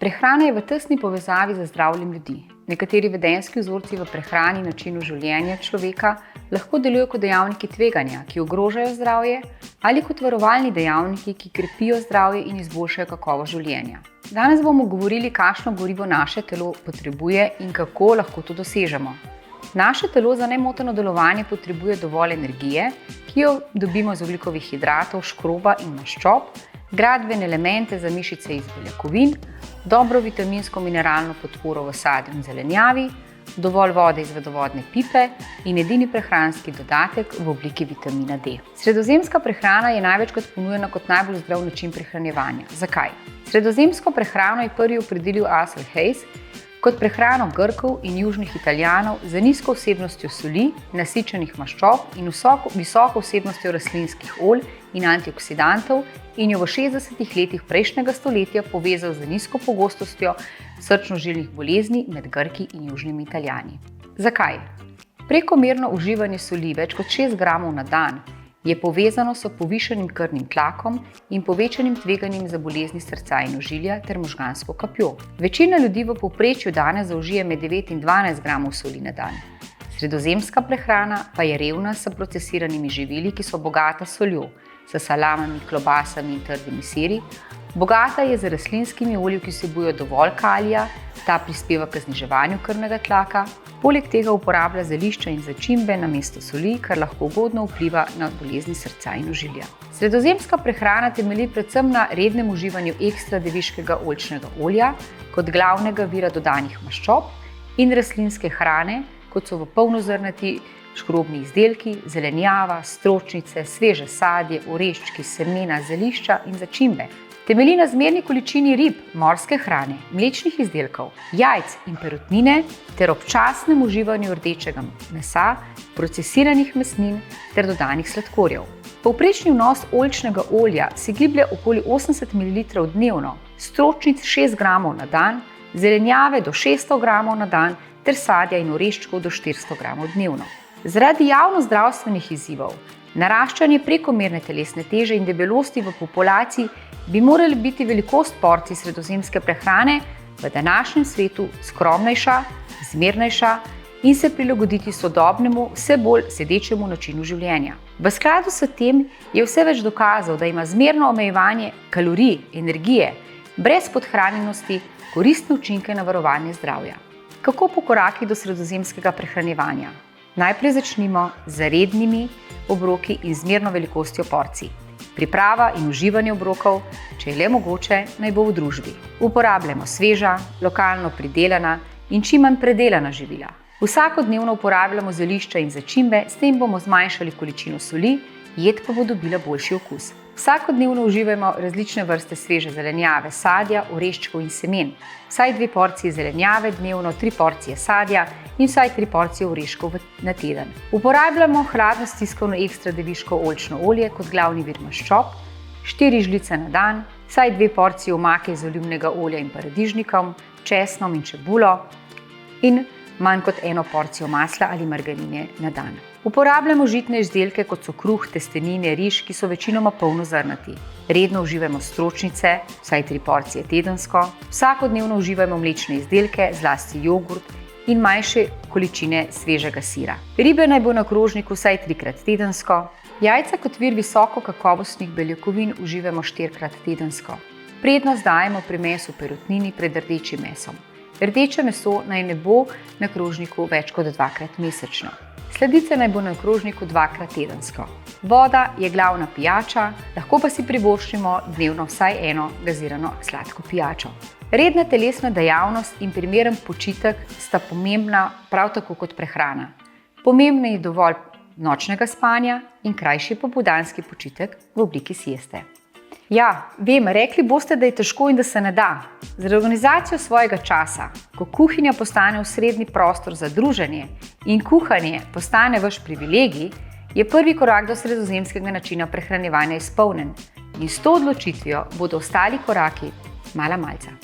Prehrana je v tesni povezavi z zdravjem ljudi. Nekateri vedenjski vzorci v prehrani in načinu življenja človeka lahko delujejo kot dejavniki tveganja, ki ogrožajo zdravje, ali kot varovalni dejavniki, ki krepijo zdravje in izboljšajo kakovost življenja. Danes bomo govorili, kakšno gorivo naše telo potrebuje in kako lahko to dosežemo. Naše telo za nemoteno delovanje potrebuje dovolj energije, ki jo dobimo iz ogljikovih hidratov, škroba in maščob, gradbene elemente za mišice iz beljakovin, dobro vitaminsko mineralno podporo v sadju in zelenjavi, dovolj vode iz vodovodne pipe in edini prehranski dodatek v obliki vitamina D. Sredozemska prehrana je največkrat ponujena kot najbolj zdrav način prehranjevanja. Zakaj? Sredozemsko prehrano je prvi opredelil Russell Hayes kot prehrano Grkov in južnih Italijanov z nizko vsebnostjo soli, nasičenih maščob in visoko vsebnostjo rastlinskih olj in antioksidantov in jo v 60. letih prejšnjega stoletja povezal z nizko pogostostjo srčno-žilnih bolezni med Grki in južnimi Italijani. Zakaj? Prekomerno uživanje soli več kot 6 gramov na dan je povezano s povišanim krvnim tlakom in povečanim tveganjem za bolezni srca in ožilja ter možgansko kapjo. Večina ljudi v povprečju danes zaužije med 9 in 12 gramov soli na dan. Sredozemska prehrana pa je revna s procesiranimi živili, ki so bogata s soljo, s salamami, klobasami in trdimi siri. Bogata je z rastlinskimi olji, ki vsebujejo dovolj kalija, ta prispeva k zniževanju krvnega tlaka. Poleg tega uporablja zelišča in začimbe namesto soli, kar lahko ugodno vpliva na bolezni srca in ožilja. Sredozemska prehrana temelji predvsem na rednem uživanju ekstra deviškega oljčnega olja kot glavnega vira dodanih maščob in rastlinske hrane, kot so v polnozrnati škrobni izdelki, zelenjava, stročnice, sveže sadje, oreščki, semena, zelišča in začimbe. Temelji na zmerni količini rib, morske hrane, mlečnih izdelkov, jajc in perutnine ter občasnem uživanju rdečega mesa, procesiranih mesnin ter dodanih sladkorjev. Povprečni vnos oljčnega olja se giblje okoli 80 ml dnevno, stročnic 6 gramov na dan, zelenjave do 600 gramov na dan ter sadja in oreščkov do 400 gramov dnevno. Zaradi javnozdravstvenih izzivov, naraščanje prekomerne telesne teže in debelosti v populaciji bi morali biti velikost porcij sredozemske prehrane v današnjem svetu skromnejša, zmernejša in se prilagoditi sodobnemu, vse bolj sedečemu načinu življenja. V skladu s tem je vse več dokazov, da ima zmerno omejevanje kalorij, energije, brez podhranjenosti koristne učinke na varovanje zdravja. Kako po korakih do sredozemskega prehranjevanja? Najprej začnimo z rednimi obroki in zmerno velikostjo porcij. Priprava in uživanje obrokov, če je le mogoče, naj bo v družbi. Uporabljamo sveža, lokalno pridelana in čim manj predelana živila. Vsakodnevno uporabljamo zelišča in začimbe, s tem bomo zmanjšali količino soli, jed pa bo dobila boljši okus. Vsakodnevno uživamo različne vrste sveže zelenjave, sadja, oreščkov in semen. Vsaj 2 porcije zelenjave dnevno, 3 porcije sadja in vsaj 3 porcije oreškov na teden. Uporabljamo hladno stiskano ekstra deviško oljčno olje kot glavni vir maščob, 4 žlice na dan, vsaj 2 porcije omake iz olivnega olja in paradižnikom, česnom in čebulo in manj kot 1 porcijo masla ali margarine na dan. Uporabljamo žitne izdelke, kot so kruh, testenine, riž, ki so večinoma polnozrnati. Redno uživamo stročnice, vsaj 3 porcije tedensko. Vsakodnevno uživamo mlečne izdelke, zlasti jogurt in manjše količine svežega sira. Ribe naj bo na krožniku vsaj 3-krat tedensko. Jajca kot vir visoko kakovostnih beljakovin uživamo 4-krat tedensko. Prednost dajemo pri mesu perutnini pred rdečim mesom. Rdeče meso naj ne bo na krožniku več kot 2-krat mesečno. Sladice naj bo na krožniku 2-krat tedensko. Voda je glavna pijača, lahko pa si privoščimo dnevno vsaj eno gazirano sladko pijačo. Redna telesna dejavnost in primeren počitek sta pomembna prav tako kot prehrana. Pomembno je dovolj nočnega spanja in krajši popoldanski počitek v obliki sieste. Ja, vem, rekli boste, da je težko in da se ne da. Z reorganizacijo svojega časa, ko kuhinja postane osrednji prostor za druženje in kuhanje postane vaš privilegij, je prvi korak do sredozemskega načina prehranjevanja izpolnjen in s to odločitvijo bodo ostali koraki mala malca.